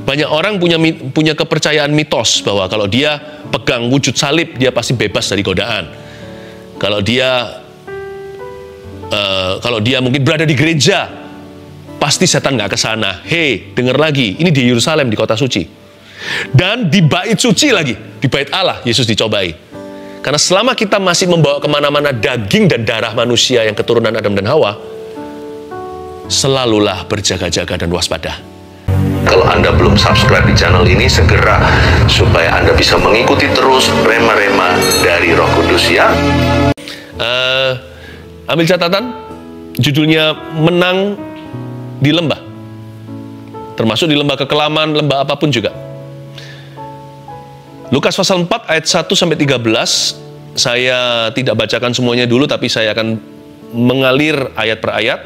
Banyak orang punya kepercayaan mitos bahwa kalau dia pegang wujud salib, dia pasti bebas dari godaan. Kalau dia mungkin berada di gereja, pasti setan nggak ke sana. Hei, dengar lagi, ini di Yerusalem, di kota suci. Dan di bait suci lagi, di bait Allah, Yesus dicobai. Karena selama kita masih membawa kemana-mana daging dan darah manusia yang keturunan Adam dan Hawa, selalulah berjaga-jaga dan waspada. Kalau Anda belum subscribe di channel ini, segera, supaya Anda bisa mengikuti terus rema-rema dari Roh Kudus ya. Ambil catatan, judulnya Menang di Lembah. Termasuk di lembah kekelaman, lembah apapun juga. Lukas pasal 4 ayat 1-13, saya tidak bacakan semuanya dulu, tapi saya akan mengalir ayat per ayat,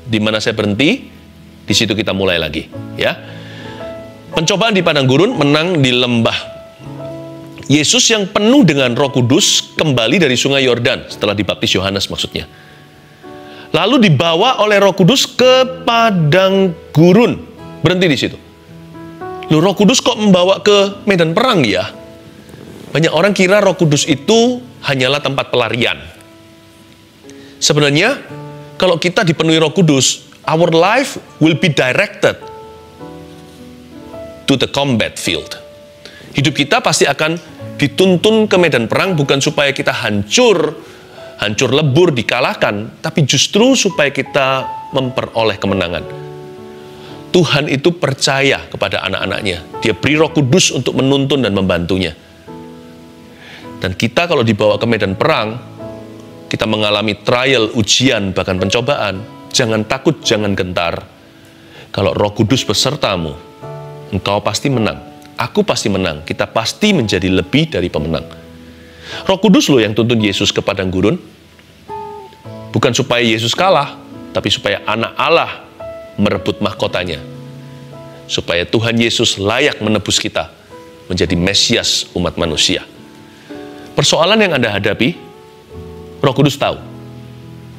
di mana saya berhenti, di situ kita mulai lagi, ya. Pencobaan di padang gurun, menang di lembah. Yesus yang penuh dengan Roh Kudus kembali dari sungai Yordan setelah dibaptis Yohanes maksudnya. Lalu dibawa oleh Roh Kudus ke padang gurun. Berhenti di situ. Loh, Roh Kudus kok membawa ke medan perang ya? Banyak orang kira Roh Kudus itu hanyalah tempat pelarian. Sebenarnya, kalau kita dipenuhi Roh Kudus, our life will be directed to the combat field. Hidup kita pasti akan dituntun ke medan perang, bukan supaya kita hancur lebur, dikalahkan, tapi justru supaya kita memperoleh kemenangan. Tuhan itu percaya kepada anak-anaknya. Dia beri Roh Kudus untuk menuntun dan membantunya. Dan kita kalau dibawa ke medan perang, kita mengalami trial, ujian, bahkan pencobaan, jangan takut, jangan gentar. Kalau Roh Kudus besertamu, engkau pasti menang. Aku pasti menang. Kita pasti menjadi lebih dari pemenang. Roh Kudus loh yang tuntun Yesus ke padang gurun. Bukan supaya Yesus kalah, tapi supaya anak Allah merebut mahkotanya. Supaya Tuhan Yesus layak menebus kita menjadi Mesias umat manusia. Persoalan yang Anda hadapi, Roh Kudus tahu.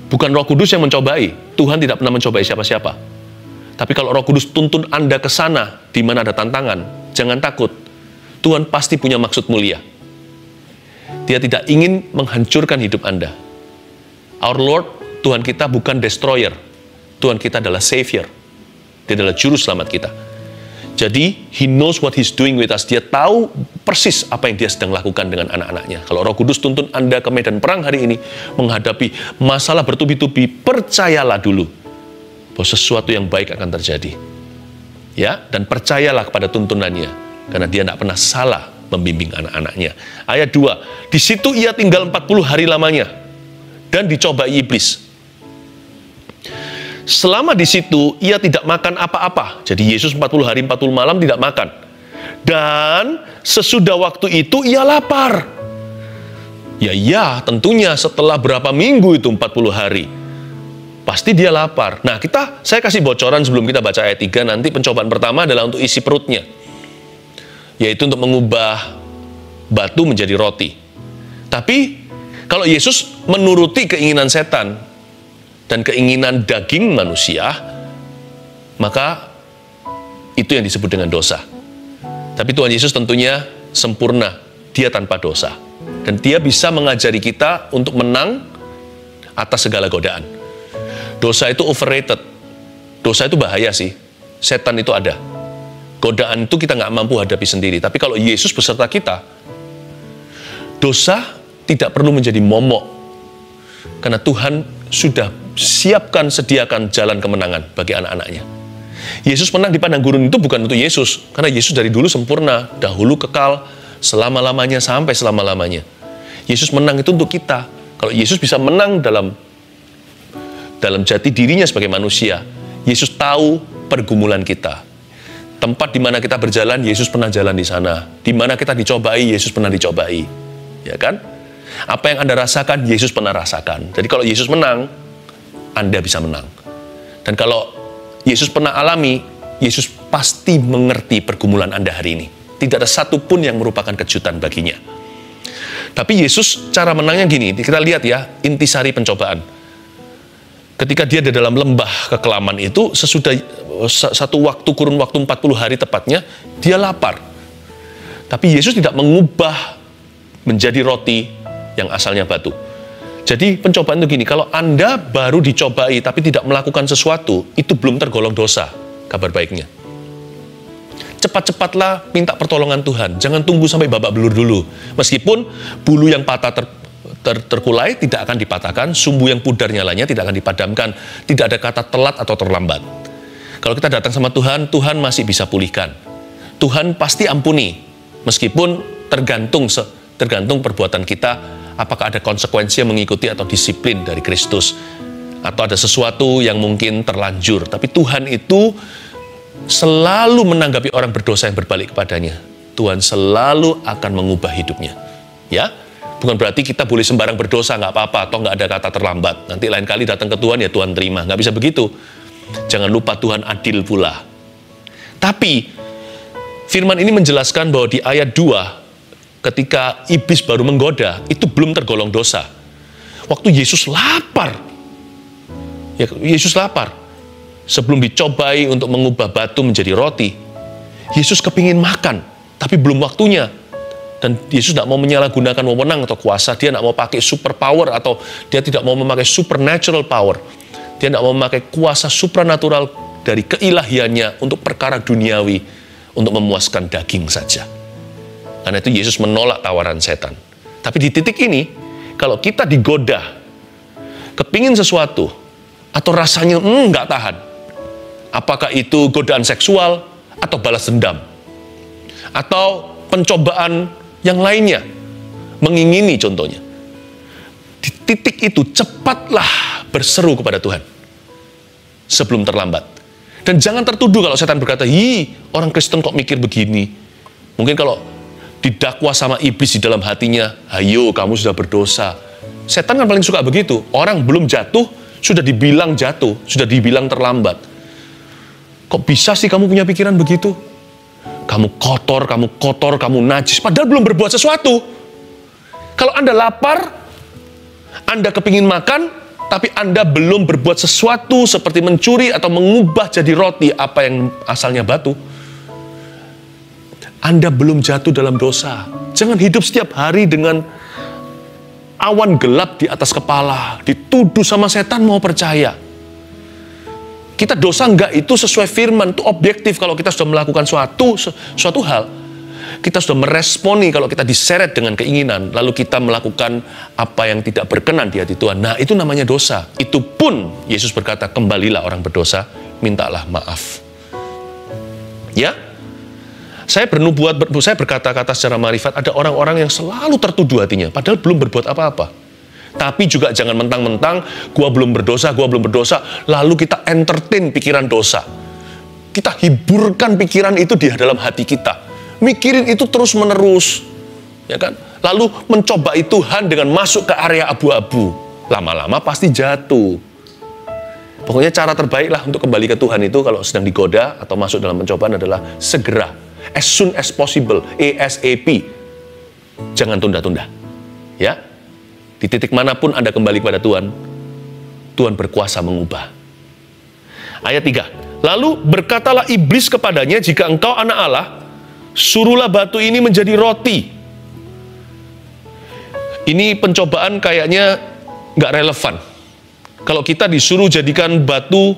Bukan Roh Kudus yang mencobai. Tuhan tidak pernah mencobai siapa-siapa. Tapi kalau Roh Kudus tuntun Anda ke sana, di mana ada tantangan, jangan takut. Tuhan pasti punya maksud mulia. Dia tidak ingin menghancurkan hidup Anda. Our Lord, Tuhan kita bukan destroyer. Tuhan kita adalah Savior. Dia adalah juru selamat kita. Jadi, He knows what He's doing with us. Dia tahu persis apa yang Dia sedang lakukan dengan anak-anaknya. Kalau Roh Kudus tuntun Anda ke medan perang hari ini, menghadapi masalah bertubi-tubi, percayalah dulu bahwa sesuatu yang baik akan terjadi. Ya, dan percayalah kepada tuntunannya, karena Dia tidak pernah salah membimbing anak-anaknya. Ayat 2, di situ ia tinggal 40 hari lamanya, dan dicobai iblis. Selama di situ, ia tidak makan apa-apa. Jadi Yesus 40 hari, 40 malam tidak makan. Dan sesudah waktu itu, ia lapar. Ya, tentunya setelah berapa minggu itu 40 hari. Pasti dia lapar. Nah, saya kasih bocoran sebelum kita baca ayat 3, nanti pencobaan pertama adalah untuk isi perutnya. Yaitu untuk mengubah batu menjadi roti. Tapi, kalau Yesus menuruti keinginan setan dan keinginan daging manusia, maka itu yang disebut dengan dosa. Tapi Tuhan Yesus tentunya sempurna, Dia tanpa dosa. Dan Dia bisa mengajari kita untuk menang atas segala godaan. Dosa itu overrated. Dosa itu bahaya sih. Setan itu ada. Godaan itu kita nggak mampu hadapi sendiri. Tapi kalau Yesus beserta kita, dosa tidak perlu menjadi momok. Karena Tuhan sudah sediakan jalan kemenangan bagi anak-anaknya. Yesus menang di padang gurun itu bukan untuk Yesus. Karena Yesus dari dulu sempurna, dahulu kekal, selama-lamanya sampai selama-lamanya. Yesus menang itu untuk kita. Kalau Yesus bisa menang dalam jati dirinya sebagai manusia, Yesus tahu pergumulan kita. Tempat di mana kita berjalan, Yesus pernah jalan di sana. Di mana kita dicobai, Yesus pernah dicobai. Ya kan? Apa yang Anda rasakan, Yesus pernah rasakan. Jadi kalau Yesus menang, Anda bisa menang. Dan kalau Yesus pernah alami, Yesus pasti mengerti pergumulan Anda hari ini. Tidak ada satupun yang merupakan kejutan baginya. Tapi Yesus cara menangnya gini, kita lihat ya, intisari pencobaan. Ketika dia di dalam lembah kekelaman itu, sesudah kurun waktu 40 hari tepatnya, dia lapar. Tapi Yesus tidak mengubah menjadi roti yang asalnya batu. Jadi pencobaan itu gini, kalau Anda baru dicobai tapi tidak melakukan sesuatu, itu belum tergolong dosa, kabar baiknya. Cepat-cepatlah minta pertolongan Tuhan, jangan tunggu sampai babak belur dulu. Meskipun bulu yang patah terkulai tidak akan dipatahkan, sumbu yang pudar nyalanya tidak akan dipadamkan, tidak ada kata telat atau terlambat. Kalau kita datang sama Tuhan, Tuhan masih bisa pulihkan. Tuhan pasti ampuni, meskipun tergantung perbuatan kita, apakah ada konsekuensi yang mengikuti atau disiplin dari Kristus, atau ada sesuatu yang mungkin terlanjur. Tapi Tuhan itu selalu menanggapi orang berdosa yang berbalik kepadanya. Tuhan selalu akan mengubah hidupnya. Ya, bukan berarti kita boleh sembarang berdosa, nggak apa-apa, atau nggak ada kata terlambat. Nanti lain kali datang ke Tuhan, ya Tuhan terima. Nggak bisa begitu. Jangan lupa Tuhan adil pula. Tapi firman ini menjelaskan bahwa di ayat 2, ketika iblis baru menggoda, itu belum tergolong dosa. Waktu Yesus lapar, sebelum dicobai untuk mengubah batu menjadi roti, Yesus kepingin makan, tapi belum waktunya. Dan Yesus tidak mau menyalahgunakan wewenang atau kuasa, dia tidak mau pakai super power, atau dia tidak mau memakai supernatural power. Dia tidak mau memakai kuasa supranatural dari keilahiannya untuk perkara duniawi, untuk memuaskan daging saja. Karena itu Yesus menolak tawaran setan. Tapi di titik ini, kalau kita digoda, kepingin sesuatu, atau rasanya nggak tahan, apakah itu godaan seksual, atau balas dendam, atau pencobaan yang lainnya, mengingini contohnya. Di titik itu, cepatlah berseru kepada Tuhan, sebelum terlambat. Dan jangan tertuduh kalau setan berkata, orang Kristen kok mikir begini. Mungkin kalau didakwa sama iblis di dalam hatinya, ayo kamu sudah berdosa. Setan kan paling suka begitu. Orang belum jatuh, sudah dibilang jatuh, sudah dibilang terlambat. Kok bisa sih kamu punya pikiran begitu? Kamu kotor, kamu najis, padahal belum berbuat sesuatu. Kalau Anda lapar, Anda kepingin makan, tapi Anda belum berbuat sesuatu seperti mencuri atau mengubah jadi roti apa yang asalnya batu, Anda belum jatuh dalam dosa. Jangan hidup setiap hari dengan awan gelap di atas kepala, dituduh sama setan mau percaya. Kita dosa enggak itu sesuai firman, itu objektif. Kalau kita sudah melakukan suatu hal, kita sudah meresponi kalau kita diseret dengan keinginan, lalu kita melakukan apa yang tidak berkenan di hati Tuhan. Nah, itu namanya dosa. Itu pun Yesus berkata, kembalilah orang berdosa, mintalah maaf. Ya? Saya berkata-kata secara marifat, ada orang-orang yang selalu tertuduh hatinya, padahal belum berbuat apa-apa. Tapi juga jangan mentang-mentang, gua belum berdosa, lalu kita entertain pikiran dosa. Kita hiburkan pikiran itu di dalam hati kita. Mikirin itu terus-menerus. Ya kan? Lalu mencobai Tuhan dengan masuk ke area abu-abu. Lama-lama pasti jatuh. Pokoknya cara terbaiklah untuk kembali ke Tuhan itu kalau sedang digoda atau masuk dalam pencobaan adalah segera. As soon as possible, ASAP. Jangan tunda-tunda. Ya, di titik manapun Anda kembali kepada Tuhan, Tuhan berkuasa mengubah. Ayat 3. Lalu berkatalah iblis kepadanya, jika engkau anak Allah, suruhlah batu ini menjadi roti. Ini pencobaan kayaknya nggak relevan. Kalau kita disuruh jadikan batu,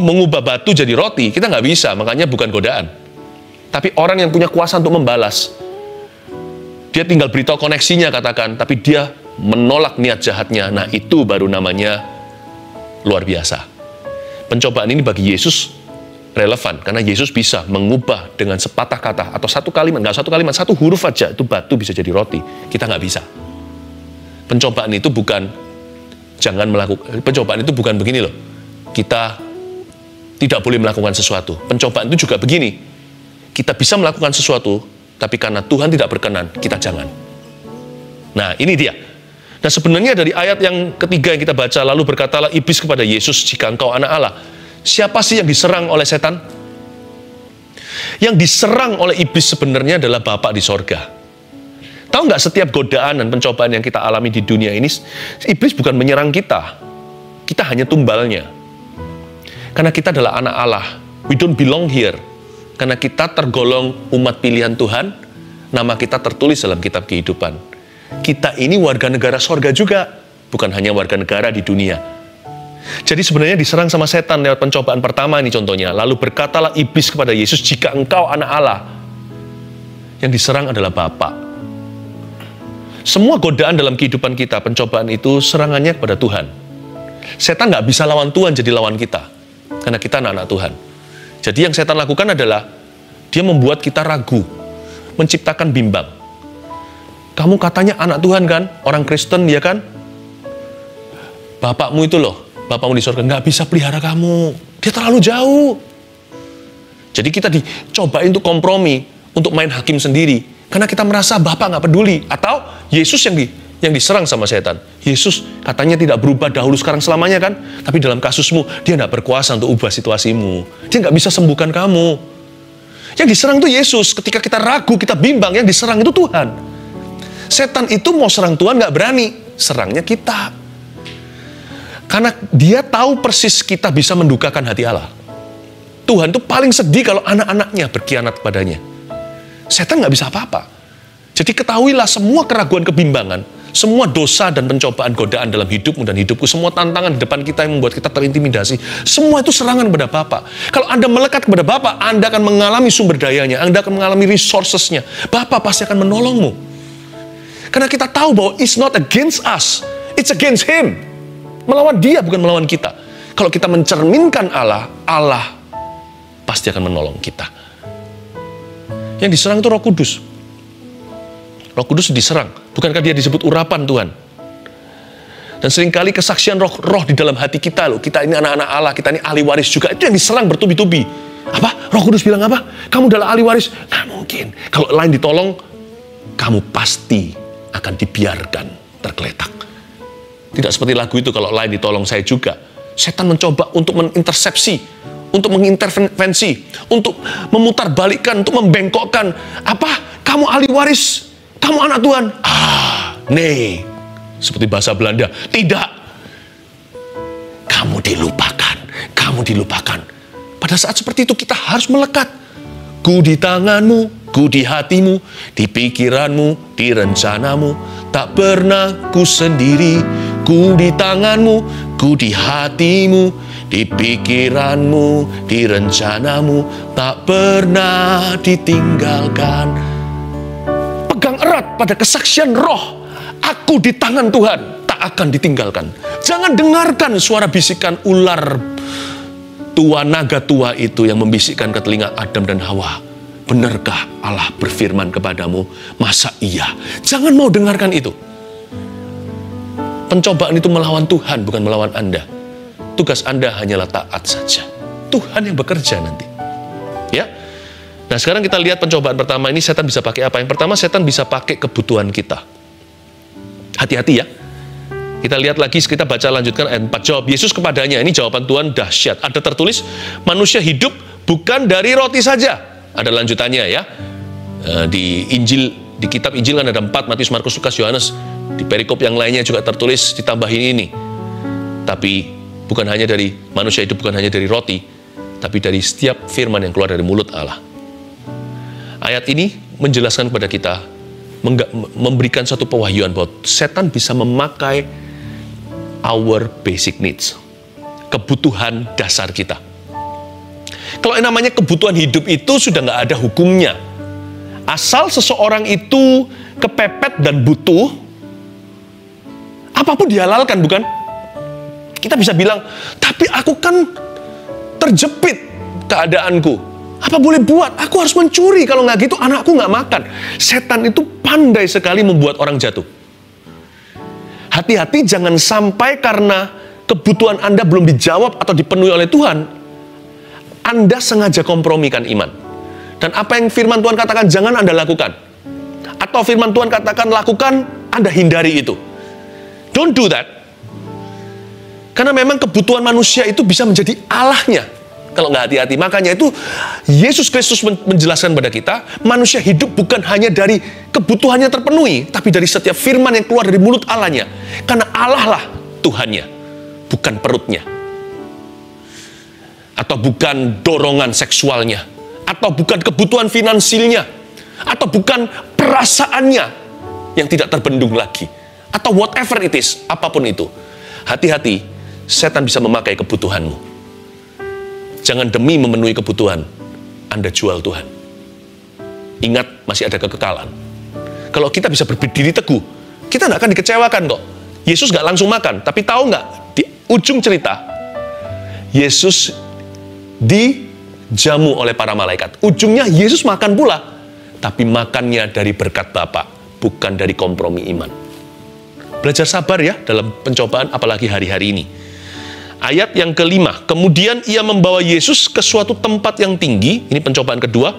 mengubah batu jadi roti, kita nggak bisa, makanya bukan godaan. Tapi orang yang punya kuasa untuk membalas, dia tinggal beritahu koneksinya katakan, tapi dia menolak niat jahatnya. Nah, itu baru namanya luar biasa. Pencobaan ini bagi Yesus relevan, karena Yesus bisa mengubah dengan sepatah kata, atau satu kalimat, nggak satu kalimat, satu huruf aja, itu batu bisa jadi roti. Kita nggak bisa. Pencobaan itu bukan, pencobaan itu bukan begini loh, kita tidak boleh melakukan sesuatu. Pencobaan itu juga begini, kita bisa melakukan sesuatu, tapi karena Tuhan tidak berkenan, kita jangan. Nah, ini dia. Nah, sebenarnya dari ayat yang ketiga yang kita baca, lalu berkatalah iblis kepada Yesus, jika engkau anak Allah. Siapa sih yang diserang oleh setan? Yang diserang oleh iblis sebenarnya adalah Bapa di sorga. Tahu nggak, setiap godaan dan pencobaan yang kita alami di dunia ini, iblis bukan menyerang kita. Kita hanya tumbalnya. Karena kita adalah anak Allah. We don't belong here. Karena kita tergolong umat pilihan Tuhan, nama kita tertulis dalam kitab kehidupan. Kita ini warga negara sorga juga, bukan hanya warga negara di dunia. Jadi sebenarnya diserang sama setan lewat pencobaan pertama ini contohnya. Lalu berkatalah iblis kepada Yesus, jika engkau anak Allah. Yang diserang adalah Bapa. Semua godaan dalam kehidupan kita, pencobaan itu serangannya kepada Tuhan. Setan nggak bisa lawan Tuhan jadi lawan kita. Karena kita anak-anak Tuhan. Jadi yang setan lakukan adalah dia membuat kita ragu, menciptakan bimbang. Kamu katanya anak Tuhan kan? Orang Kristen ya kan? Bapakmu itu loh, bapakmu di surga nggak bisa pelihara kamu. Dia terlalu jauh. Jadi kita dicobain untuk kompromi, untuk main hakim sendiri. Karena kita merasa Bapak nggak peduli. Atau Yesus yang diserang sama setan. Yesus katanya tidak berubah dahulu sekarang selamanya kan? Tapi dalam kasusmu, dia tidak berkuasa untuk ubah situasimu. Dia nggak bisa sembuhkan kamu. Yang diserang itu Yesus. Ketika kita ragu, kita bimbang, yang diserang itu Tuhan. Setan itu mau serang Tuhan nggak berani. Serangnya kita. Karena dia tahu persis kita bisa mendukakan hati Allah. Tuhan itu paling sedih kalau anak-anaknya berkhianat kepadanya. Setan nggak bisa apa-apa. Jadi ketahuilah semua keraguan, kebimbangan, semua dosa dan pencobaan, godaan dalam hidupmu dan hidupku, semua tantangan di depan kita yang membuat kita terintimidasi, semua itu serangan kepada Bapa. Kalau Anda melekat kepada Bapa, Anda akan mengalami sumber dayanya, Anda akan mengalami resources-nya. Bapa pasti akan menolongmu. Karena kita tahu bahwa it's not against us, it's against Him. Melawan Dia, bukan melawan kita. Kalau kita mencerminkan Allah, Allah pasti akan menolong kita. Yang diserang itu Roh Kudus. Roh Kudus diserang. Bukankah dia disebut urapan Tuhan? Dan seringkali kesaksian roh di dalam hati kita loh. Kita ini anak-anak Allah, kita ini ahli waris juga. Itu yang diserang bertubi-tubi. Apa? Roh Kudus bilang apa? Kamu adalah ahli waris. Nggak mungkin. Kalau lain ditolong, kamu pasti akan dibiarkan tergeletak. Tidak seperti lagu itu, kalau lain ditolong saya juga. Setan mencoba untuk mengintersepsi, untuk mengintervensi, untuk memutarbalikkan, untuk membengkokkan. Apa? Kamu ahli waris. Kamu anak Tuhan. Nee. Seperti bahasa Belanda. Tidak. Kamu dilupakan. Kamu dilupakan. Pada saat seperti itu kita harus melekat. Ku di tanganmu, ku di hatimu, di pikiranmu, di rencanamu. Tak pernah ku sendiri. Ku di tanganmu, ku di hatimu, di pikiranmu, di rencanamu. Tak pernah ditinggalkan. Pegang erat pada kesaksian roh. Aku di tangan Tuhan, tak akan ditinggalkan. Jangan dengarkan suara bisikan ular tua, naga tua itu yang membisikkan ke telinga Adam dan Hawa. Benarkah Allah berfirman kepadamu? Masa iya? Jangan mau dengarkan itu. Pencobaan itu melawan Tuhan, bukan melawan Anda. Tugas Anda hanyalah taat saja. Tuhan yang bekerja nanti. Ya. Nah, sekarang kita lihat pencobaan pertama ini, setan bisa pakai apa? Yang pertama, setan bisa pakai kebutuhan kita. Hati-hati ya. Kita lihat lagi, kita baca lanjutkan ayat 4. Jawab Yesus kepadanya, ini jawaban Tuhan dahsyat. Ada tertulis, manusia hidup bukan dari roti saja. Ada lanjutannya ya. Di Injil, di kitab Injil kan ada 4, Matius, Markus, Lukas, Yohanes. Di perikop yang lainnya juga tertulis, ditambahin ini. Tapi bukan hanya dari manusia hidup, bukan hanya dari roti, tapi dari setiap firman yang keluar dari mulut Allah. Ayat ini menjelaskan kepada kita, memberikan satu pewahyuan bahwa setan bisa memakai our basic needs, kebutuhan dasar kita. Kalau yang namanya kebutuhan hidup itu sudah nggak ada hukumnya. Asal seseorang itu kepepet dan butuh, apapun dihalalkan, bukan? Kita bisa bilang, tapi aku kan terjepit keadaanku. Apa boleh buat? Aku harus mencuri, kalau nggak gitu anakku nggak makan. Setan itu pandai sekali membuat orang jatuh. Hati-hati jangan sampai karena kebutuhan Anda belum dijawab atau dipenuhi oleh Tuhan, Anda sengaja kompromikan iman. Dan apa yang firman Tuhan katakan jangan Anda lakukan. Atau firman Tuhan katakan lakukan, Anda hindari itu. Don't do that. Karena memang kebutuhan manusia itu bisa menjadi Allahnya kalau nggak hati-hati. Makanya itu Yesus Kristus menjelaskan kepada kita, manusia hidup bukan hanya dari kebutuhannya terpenuhi, tapi dari setiap firman yang keluar dari mulut Allahnya. Karena Allah lah Tuhannya, bukan perutnya, atau bukan dorongan seksualnya, atau bukan kebutuhan finansialnya, atau bukan perasaannya yang tidak terbendung lagi, atau whatever it is, apapun itu. Hati-hati, setan bisa memakai kebutuhanmu. Jangan demi memenuhi kebutuhan Anda jual Tuhan. Ingat, masih ada kekekalan. Kalau kita bisa berdiri teguh, kita nggak akan dikecewakan kok. Yesus nggak langsung makan, tapi tahu nggak, di ujung cerita, Yesus dijamu oleh para malaikat. Ujungnya Yesus makan pula, tapi makannya dari berkat Bapa, bukan dari kompromi iman. Belajar sabar ya dalam pencobaan, apalagi hari-hari ini. Ayat yang kelima, kemudian ia membawa Yesus ke suatu tempat yang tinggi, ini pencobaan kedua,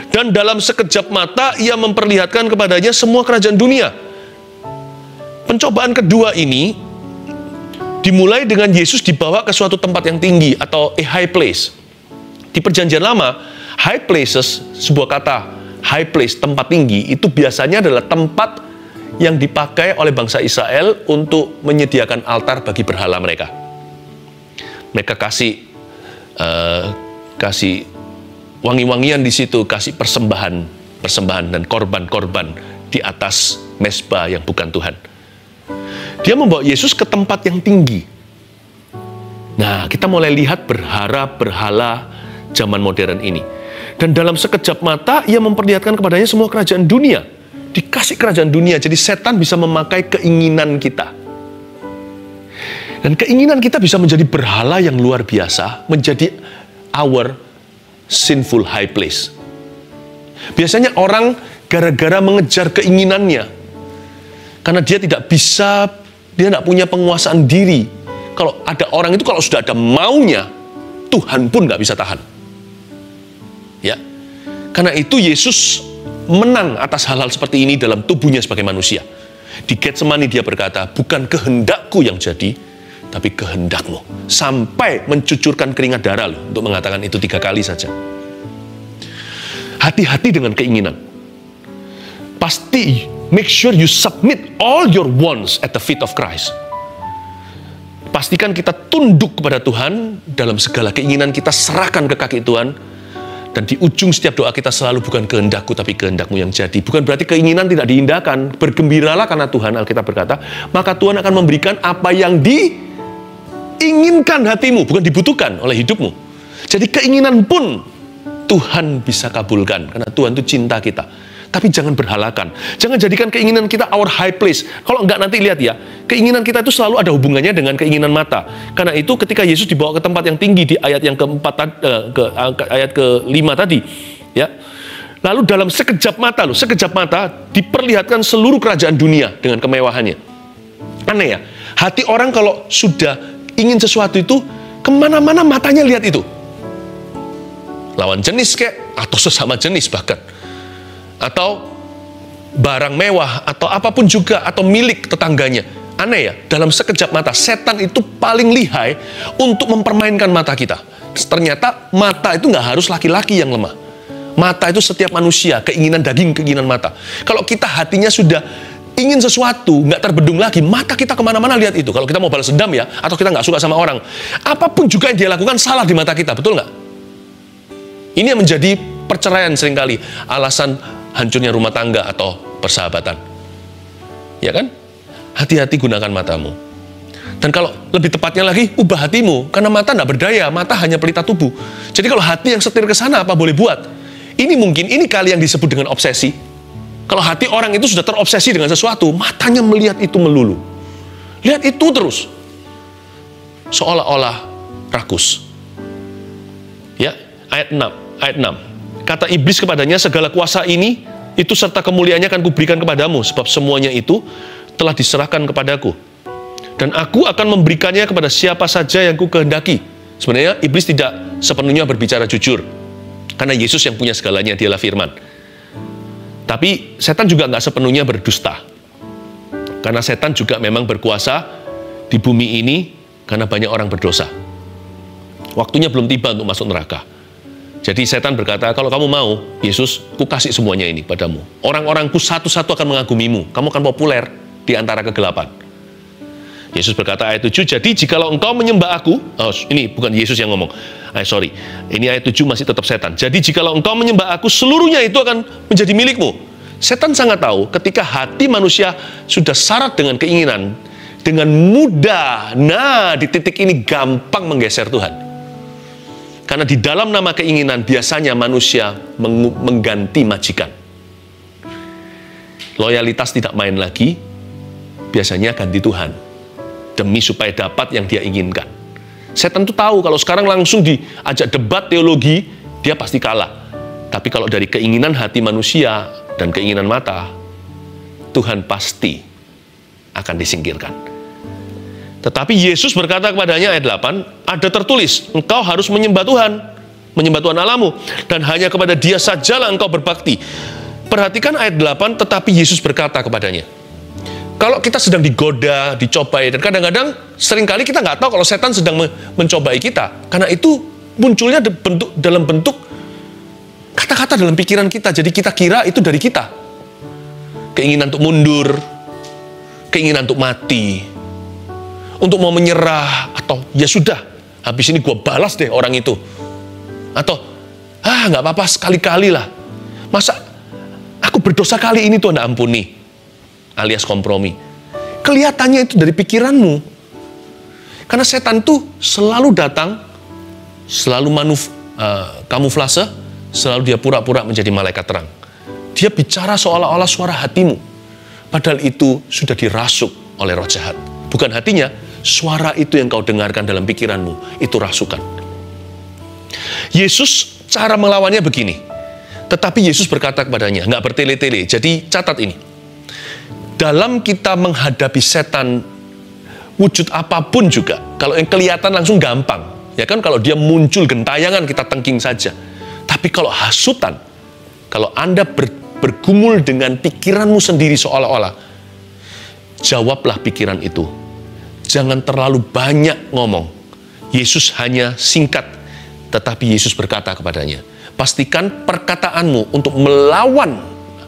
dan dalam sekejap mata ia memperlihatkan kepadanya semua kerajaan dunia. Pencobaan kedua ini dimulai dengan Yesus dibawa ke suatu tempat yang tinggi atau a high place. Di Perjanjian Lama, high places, sebuah kata high place, tempat tinggi, itu biasanya adalah tempat yang dipakai oleh bangsa Israel untuk menyediakan altar bagi berhala mereka. Mereka kasih wangi-wangian di situ, kasih persembahan dan korban-korban di atas mezbah yang bukan Tuhan. Dia membawa Yesus ke tempat yang tinggi. Nah, kita mulai lihat berhala zaman modern ini. Dan dalam sekejap mata, ia memperlihatkan kepadanya semua kerajaan dunia. Dikasih kerajaan dunia, jadi setan bisa memakai keinginan kita. Dan keinginan kita bisa menjadi berhala yang luar biasa, menjadi our sinful high place. Biasanya orang gara-gara mengejar keinginannya, karena dia tidak punya penguasaan diri. Kalau ada orang itu, kalau sudah ada maunya, Tuhan pun nggak bisa tahan. Ya, karena itu Yesus menang atas hal-hal seperti ini dalam tubuhnya sebagai manusia. Di Getsemani dia berkata, bukan kehendakku yang jadi, tapi kehendakmu. Sampai mencucurkan keringat darah loh, untuk mengatakan itu 3 kali saja. Hati-hati dengan keinginan. Pasti, make sure you submit all your wants at the feet of Christ. Pastikan kita tunduk kepada Tuhan, dalam segala keinginan kita serahkan ke kaki Tuhan, dan di ujung setiap doa kita selalu bukan kehendakku, tapi kehendakmu yang jadi. Bukan berarti keinginan tidak diindahkan. Bergembiralah karena Tuhan, Alkitab berkata, maka Tuhan akan memberikan apa yang diinginkan hatimu, bukan dibutuhkan oleh hidupmu. Jadi keinginan pun Tuhan bisa kabulkan, karena Tuhan itu cinta kita. Tapi jangan berhalakan. Jangan jadikan keinginan kita our high place. Kalau enggak, nanti lihat ya, keinginan kita itu selalu ada hubungannya dengan keinginan mata. Karena itu ketika Yesus dibawa ke tempat yang tinggi di ayat yang ayat ke-5 tadi, ya. Lalu dalam sekejap mata diperlihatkan seluruh kerajaan dunia dengan kemewahannya. Aneh ya, hati orang kalau sudah ingin sesuatu itu, kemana-mana matanya lihat itu. Lawan jenis kek, atau sesama jenis bahkan. Atau barang mewah, atau apapun juga, atau milik tetangganya. Aneh ya, dalam sekejap mata, setan itu paling lihai untuk mempermainkan mata kita. Ternyata mata itu nggak harus laki-laki yang lemah. Mata itu setiap manusia, keinginan daging, keinginan mata. Kalau kita hatinya sudah ingin sesuatu, nggak terbendung lagi, mata kita kemana-mana lihat itu. Kalau kita mau balas dendam ya, atau kita nggak suka sama orang, apapun juga yang dia lakukan salah di mata kita, betul nggak? Ini yang menjadi perceraian seringkali, alasan hancurnya rumah tangga atau persahabatan. Ya kan? Hati-hati gunakan matamu. Dan kalau lebih tepatnya lagi, ubah hatimu. Karena mata tidak berdaya, mata hanya pelita tubuh. Jadi kalau hati yang setir ke sana, apa boleh buat? Ini kali yang disebut dengan obsesi. Kalau hati orang itu sudah terobsesi dengan sesuatu, matanya melihat itu melulu. Lihat itu terus. Seolah-olah rakus. Ya, ayat 6. Kata iblis kepadanya, segala kuasa ini, itu serta kemuliaannya akan kuberikan kepadamu, sebab semuanya itu telah diserahkan kepadaku. Dan aku akan memberikannya kepada siapa saja yang ku kehendaki. Sebenarnya iblis tidak sepenuhnya berbicara jujur, karena Yesus yang punya segalanya, dialah firman. Tapi setan juga nggak sepenuhnya berdusta, karena setan juga memang berkuasa di bumi ini, karena banyak orang berdosa. Waktunya belum tiba untuk masuk neraka. Jadi setan berkata, kalau kamu mau, Yesus, ku kasih semuanya ini padamu. Orang-orangku satu-satu akan mengagumimu. Kamu akan populer di antara kegelapan. Yesus berkata ayat 7, jadi jikalau engkau menyembah aku, ini bukan Yesus yang ngomong, ini ayat 7 masih tetap setan. Jadi jikalau engkau menyembah aku, seluruhnya itu akan menjadi milikmu. Setan sangat tahu ketika hati manusia sudah syarat dengan keinginan, dengan mudah, di titik ini gampang menggeser Tuhan. Karena di dalam nama keinginan biasanya manusia mengganti majikan. Loyalitas tidak main lagi, biasanya ganti Tuhan, demi supaya dapat yang dia inginkan. Setan tuh tahu kalau sekarang langsung diajak debat teologi, dia pasti kalah. Tapi kalau dari keinginan hati manusia dan keinginan mata, Tuhan pasti akan disingkirkan. Tetapi Yesus berkata kepadanya ayat 8, ada tertulis, engkau harus menyembah Tuhan Allahmu, dan hanya kepada Dia sajalah engkau berbakti. Perhatikan ayat 8, tetapi Yesus berkata kepadanya. Kalau kita sedang digoda, dicobai, dan kadang-kadang seringkali kita nggak tahu kalau setan sedang mencobai kita. Karena itu munculnya dalam bentuk kata-kata dalam pikiran kita. Jadi kita kira itu dari kita. Keinginan untuk mundur, keinginan untuk mati, untuk mau menyerah, atau ya sudah, habis ini gue balas deh orang itu. Atau, nggak apa-apa sekali-kali lah. Masa aku berdosa kali ini Tuhan ampuni, alias kompromi. Kelihatannya itu dari pikiranmu. Karena setan tuh selalu datang, selalu kamuflase, selalu dia pura-pura menjadi malaikat terang. Dia bicara seolah-olah suara hatimu. Padahal itu sudah dirasuk oleh roh jahat. Bukan hatinya, suara itu yang kau dengarkan dalam pikiranmu, itu rasukan. Yesus cara melawannya begini. Tetapi Yesus berkata kepadanya, nggak bertele-tele. Jadi catat ini. Dalam kita menghadapi setan, wujud apapun juga, kalau yang kelihatan langsung gampang. Ya kan, kalau dia muncul gentayangan, kita tengking saja. Tapi kalau hasutan, kalau Anda bergumul dengan pikiranmu sendiri seolah-olah, jawablah pikiran itu. Jangan terlalu banyak ngomong. Yesus hanya singkat, tetapi Yesus berkata kepadanya, pastikan perkataanmu untuk melawan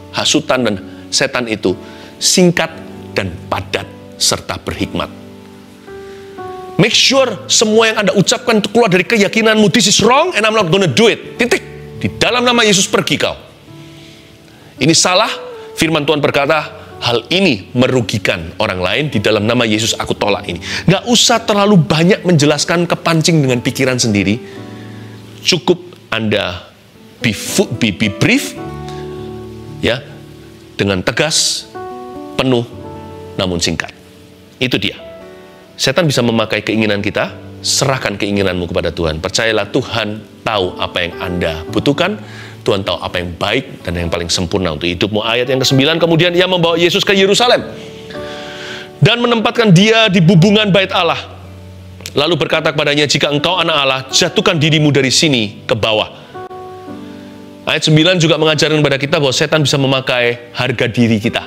hasutan dan setan itu singkat dan padat serta berhikmat. Make sure semua yang Anda ucapkan itu keluar dari keyakinanmu, this is wrong and I'm not gonna do it. Titik. Di dalam nama Yesus pergi kau. Ini salah, firman Tuhan berkata, hal ini merugikan orang lain, di dalam nama Yesus aku tolak ini. Nggak usah terlalu banyak menjelaskan kepancing dengan pikiran sendiri. Cukup Anda be brief, ya, dengan tegas, penuh, namun singkat. Itu dia. Setan bisa memakai keinginan kita, serahkan keinginanmu kepada Tuhan. Percayalah Tuhan tahu apa yang Anda butuhkan, Tuhan tahu apa yang baik dan yang paling sempurna untuk hidupmu. Ayat yang ke-9, kemudian ia membawa Yesus ke Yerusalem dan menempatkan dia di bubungan bait Allah. Lalu berkata kepadanya, jika engkau anak Allah, jatuhkan dirimu dari sini ke bawah. Ayat 9 juga mengajarkan kepada kita bahwa setan bisa memakai harga diri kita.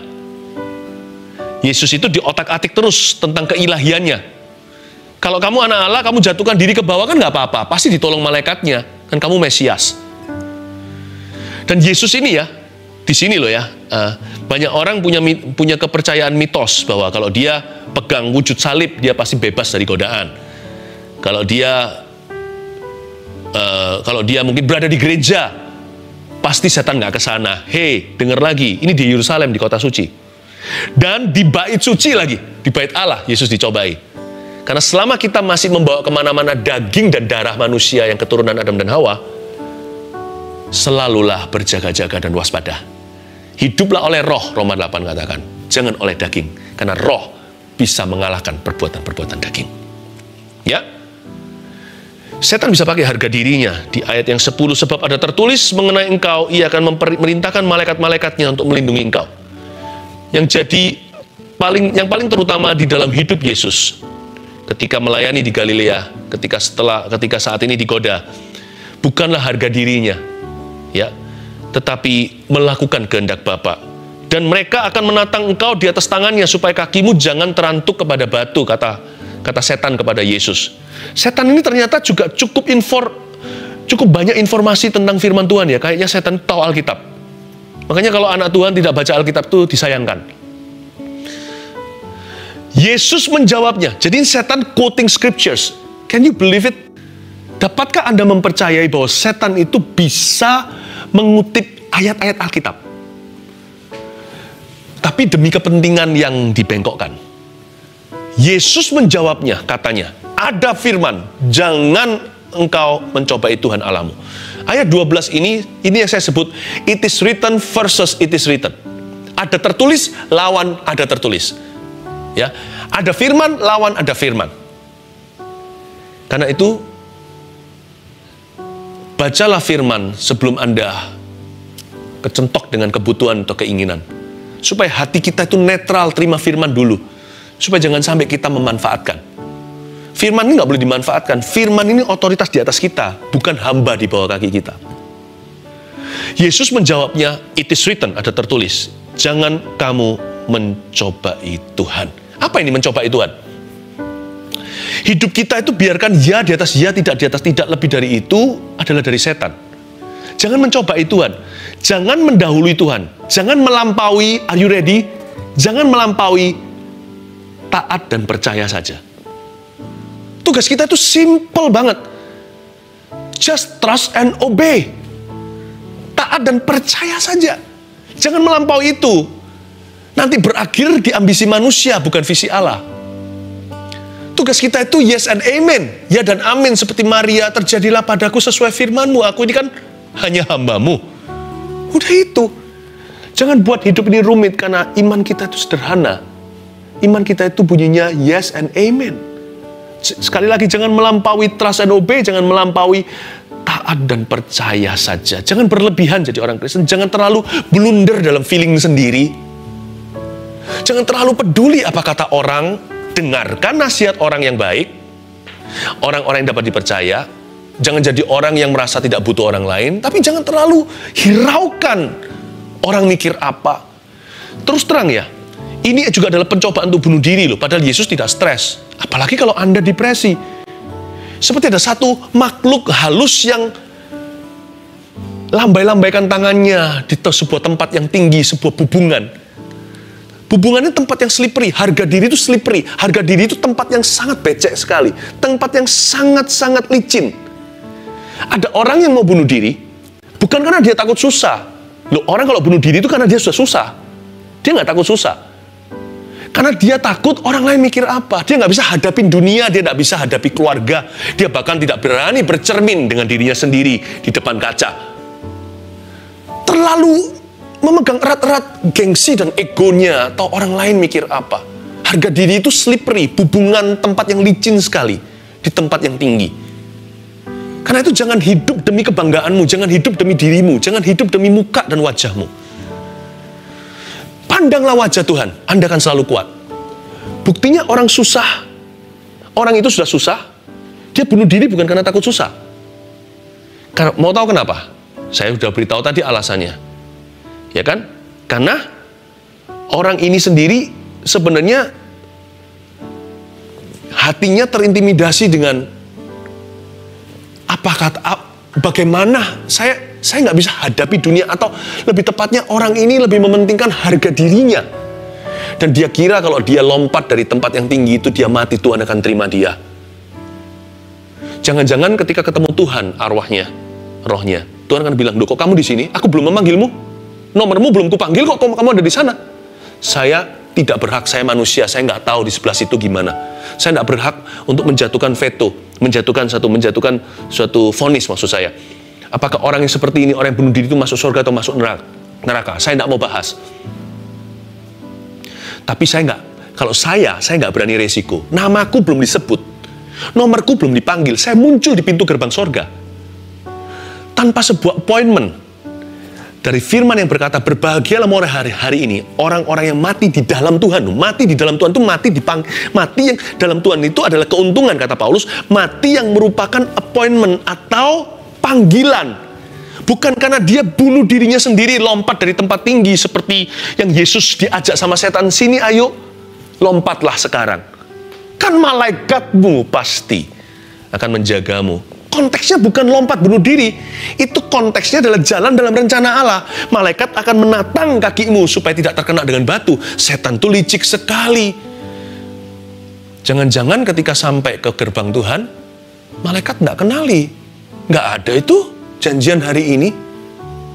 Yesus itu diotak-atik terus tentang keilahiannya. Kalau kamu anak Allah, kamu jatuhkan diri ke bawah kan nggak apa-apa, pasti ditolong malaikatnya, kan kamu Mesias. Dan Yesus ini ya, di sini loh ya, banyak orang punya kepercayaan mitos bahwa kalau dia pegang wujud salib, dia pasti bebas dari godaan. Kalau dia mungkin berada di gereja, pasti setan nggak ke sana. Hei, dengar lagi, ini di Yerusalem, di kota suci. Dan di bait suci lagi, di bait Allah, Yesus dicobai. Karena selama kita masih membawa kemana-mana daging dan darah manusia yang keturunan Adam dan Hawa, selalulah berjaga-jaga dan waspada. Hiduplah oleh roh, Roma 8 katakan. Jangan oleh daging, karena roh bisa mengalahkan perbuatan-perbuatan daging. Ya, setan bisa pakai harga dirinya. Di ayat yang 10, sebab ada tertulis mengenai engkau, ia akan memerintahkan malaikat-malaikatnya untuk melindungi engkau. Yang paling terutama di dalam hidup Yesus, ketika melayani di Galilea, ketika saat ini digoda, bukanlah harga dirinya, ya, tetapi melakukan kehendak Bapa. Dan mereka akan menatang engkau di atas tangannya supaya kakimu jangan terantuk kepada batu, kata setan kepada Yesus. Setan ini ternyata juga cukup banyak informasi tentang firman Tuhan ya. Kayaknya setan tahu Alkitab. Makanya kalau anak Tuhan tidak baca Alkitab itu disayangkan. Yesus menjawabnya. Jadi setan quoting scriptures. Can you believe it? Dapatkah Anda mempercayai bahwa setan itu bisa mengutip ayat-ayat Alkitab? Tapi demi kepentingan yang dibengkokkan. Yesus menjawabnya, katanya, ada firman, jangan engkau mencobai Tuhan Allahmu. Ayat 12 ini yang saya sebut, it is written versus it is written. Ada tertulis, lawan ada tertulis. Ya, ada firman, lawan ada firman. Karena itu, bacalah firman sebelum Anda kecentok dengan kebutuhan atau keinginan. Supaya hati kita itu netral, terima firman dulu. Supaya jangan sampai kita memanfaatkan. Firman ini nggak boleh dimanfaatkan. Firman ini otoritas di atas kita, bukan hamba di bawah kaki kita. Yesus menjawabnya, it is written, ada tertulis. Jangan kamu mencobai Tuhan. Apa ini mencobai Tuhan? Hidup kita itu biarkan ya di atas ya, tidak di atas tidak. Lebih dari itu adalah dari setan. Jangan mencobai Tuhan. Jangan mendahului Tuhan. Jangan melampaui, are you ready? Jangan melampaui taat dan percaya saja. Tugas kita itu simple banget. Just trust and obey. Taat dan percaya saja. Jangan melampaui itu. Nanti berakhir di ambisi manusia, bukan visi Allah. Tugas kita itu yes and amen. Ya dan amin. Seperti Maria, terjadilah padaku sesuai firman-Mu. Aku ini kan hanya hamba-Mu. Udah itu. Jangan buat hidup ini rumit, karena iman kita itu sederhana. Iman kita itu bunyinya yes and amen. Sekali lagi, jangan melampaui trust and obey. Jangan melampaui taat dan percaya saja. Jangan berlebihan jadi orang Kristen. Jangan terlalu blunder dalam feeling sendiri. Jangan terlalu peduli apa kata orang. Dengarkan nasihat orang yang baik. Orang-orang yang dapat dipercaya. Jangan jadi orang yang merasa tidak butuh orang lain. Tapi jangan terlalu hiraukan orang mikir apa. Terus terang ya, ini juga adalah pencobaan untuk bunuh diri loh. Padahal Yesus tidak stres. Apalagi kalau Anda depresi. Seperti ada satu makhluk halus yang lambai-lambaikan tangannya di sebuah tempat yang tinggi, sebuah bubungan. Bubungannya tempat yang slippery. Harga diri itu slippery. Harga diri itu tempat yang sangat becek sekali. Tempat yang sangat-sangat licin. Ada orang yang mau bunuh diri, bukan karena dia takut susah. Loh, orang kalau bunuh diri itu karena dia sudah susah. Dia nggak takut susah. Karena dia takut orang lain mikir apa. Dia nggak bisa hadapin dunia, dia nggak bisa hadapi keluarga. Dia bahkan tidak berani bercermin dengan dirinya sendiri di depan kaca. Terlalu memegang erat-erat gengsi dan egonya, atau orang lain mikir apa. Harga diri itu slippery, bubungan tempat yang licin sekali, di tempat yang tinggi. Karena itu jangan hidup demi kebanggaanmu, jangan hidup demi dirimu, jangan hidup demi muka dan wajahmu. Pandanglah wajah Tuhan, Anda akan selalu kuat. Buktinya orang susah, orang itu sudah susah, dia bunuh diri bukan karena takut susah. Karena, mau tahu kenapa? Saya sudah beritahu tadi alasannya. Ya kan? Karena orang ini sendiri sebenarnya hatinya terintimidasi dengan bagaimana saya nggak bisa hadapi dunia, atau lebih tepatnya orang ini lebih mementingkan harga dirinya. Dan dia kira kalau dia lompat dari tempat yang tinggi itu dia mati, Tuhan akan terima dia. Jangan-jangan ketika ketemu Tuhan arwahnya, rohnya, Tuhan akan bilang, "Duh, kok kamu di sini? Aku belum memanggilmu. Nomormu belum kupanggil, kok kamu ada di sana?" Saya tidak berhak, saya manusia, saya nggak tahu di sebelah situ gimana. Saya nggak berhak untuk menjatuhkan veto, menjatuhkan suatu vonis, maksud saya. Apakah orang yang seperti ini, orang yang bunuh diri itu masuk surga atau masuk neraka? Saya nggak mau bahas. Tapi kalau saya nggak berani resiko. Namaku belum disebut, nomorku belum dipanggil, saya muncul di pintu gerbang surga tanpa sebuah appointment. Dari firman yang berkata, berbahagialah mulai hari ini orang-orang yang mati di dalam Tuhan. Mati di dalam Tuhan itu mati yang dalam Tuhan itu adalah keuntungan, kata Paulus. Mati yang merupakan appointment atau panggilan. Bukan karena dia bunuh dirinya sendiri, lompat dari tempat tinggi seperti yang Yesus diajak sama setan, "Sini ayo, lompatlah sekarang." Kan malaikatmu pasti akan menjagamu. Konteksnya bukan lompat bunuh diri. Itu konteksnya adalah jalan dalam rencana Allah. Malaikat akan menatang kakimu supaya tidak terkena dengan batu. Setan itu licik sekali. Jangan-jangan ketika sampai ke gerbang Tuhan, malaikat nggak kenali. Nggak ada itu janjian hari ini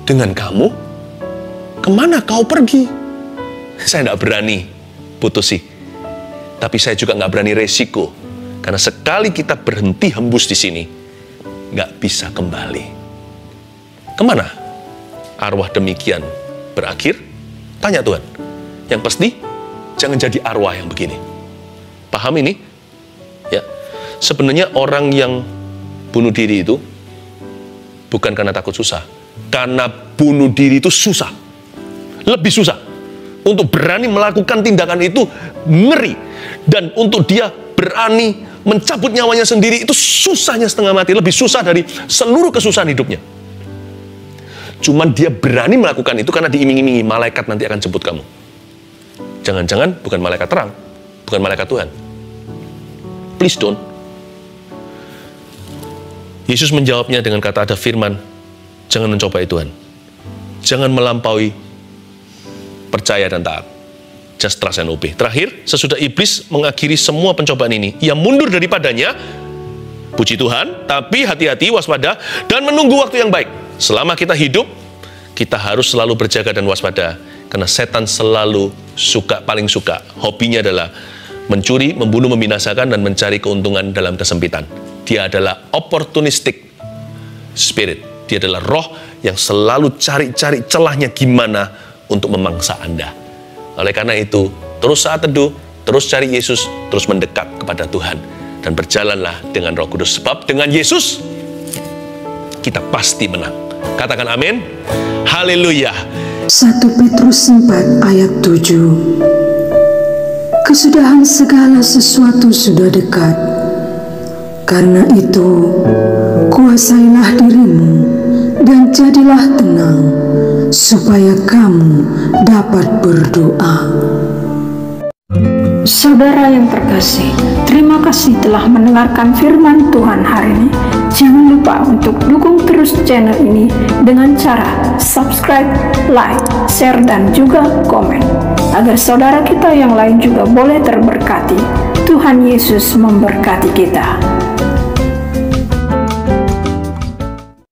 dengan kamu. Kemana kau pergi? Saya nggak berani putusi. Tapi saya juga nggak berani resiko. Karena sekali kita berhenti hembus di sini, nggak bisa kembali. Kemana arwah demikian berakhir? Tanya Tuhan. Yang pasti, jangan jadi arwah yang begini. Paham ini? Ya. Sebenarnya orang yang bunuh diri itu bukan karena takut susah. Karena bunuh diri itu susah. Lebih susah. Untuk berani melakukan tindakan itu ngeri. Dan untuk dia berani mencabut nyawanya sendiri itu susahnya setengah mati. Lebih susah dari seluruh kesusahan hidupnya. Cuman dia berani melakukan itu karena diiming-imingi malaikat nanti akan jemput kamu. Jangan-jangan bukan malaikat terang, bukan malaikat Tuhan. Please don't. Yesus menjawabnya dengan kata ada firman, jangan mencobai Tuhan. Jangan melampaui percaya dan taat. Just trust and obey. Terakhir, sesudah iblis mengakhiri semua pencobaan ini, ia mundur daripadanya, puji Tuhan, tapi hati-hati, waspada, dan menunggu waktu yang baik. Selama kita hidup, kita harus selalu berjaga dan waspada, karena setan selalu paling suka, hobinya adalah mencuri, membunuh, membinasakan, dan mencari keuntungan dalam kesempitan. Dia adalah opportunistic spirit. Dia adalah roh yang selalu cari-cari celahnya gimana untuk memangsa Anda. Oleh karena itu, terus saat teduh, terus cari Yesus, terus mendekat kepada Tuhan. Dan berjalanlah dengan Roh Kudus. Sebab dengan Yesus, kita pasti menang. Katakan amin. Haleluya. 1 Petrus 4 ayat 7. Kesudahan segala sesuatu sudah dekat. Karena itu, kuasailah dirimu dan jadilah tenang, supaya kamu dapat berdoa. Saudara yang terkasih, terima kasih telah mendengarkan firman Tuhan hari ini. Jangan lupa untuk dukung terus channel ini dengan cara subscribe, like, share, dan juga komen, agar saudara kita yang lain juga boleh terberkati. Tuhan Yesus memberkati kita.